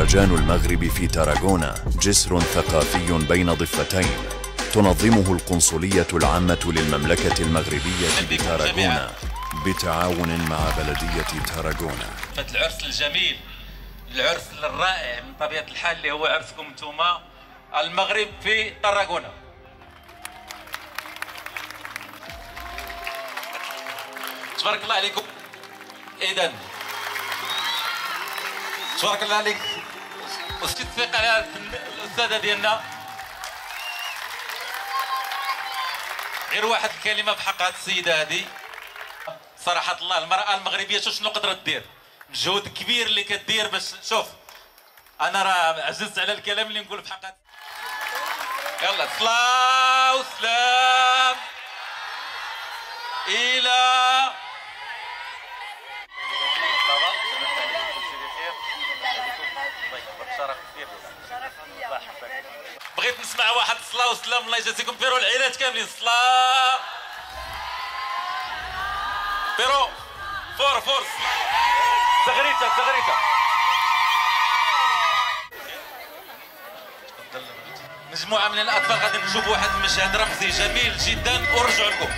مهرجان المغرب في تاراغونا جسر ثقافي بين ضفتين تنظمه القنصلية العامة للمملكة المغربية بتاراغونا بتعاون مع بلدية تاراغونا. هذا العرس الجميل، العرس الرائع من طبيعة الحال اللي هو عرسكم انتوما المغرب في تاراغونا. تبارك الله عليكم. إذن تبارك الله عليك وسكت الثقة على الأستاذة ديالنا. غير واحد الكلمة في حق هذه السيدة هذه، صراحة الله المرأة المغربية شنو قدرت دير، مجهود كبير اللي كدير باش شوف. أنا راه عجزت على الكلام اللي نقول في حقها. يلا صلاة وسلام إلى بغيت نسمع واحد الصلاة والسلام. الله يجازيكم بيرو العائلات كاملين. صلاة بيرو فور زغريته مجموعة من الأطفال غادي نشوفوا واحد المشهد رمزي جميل جدا ونرجعوا لكم.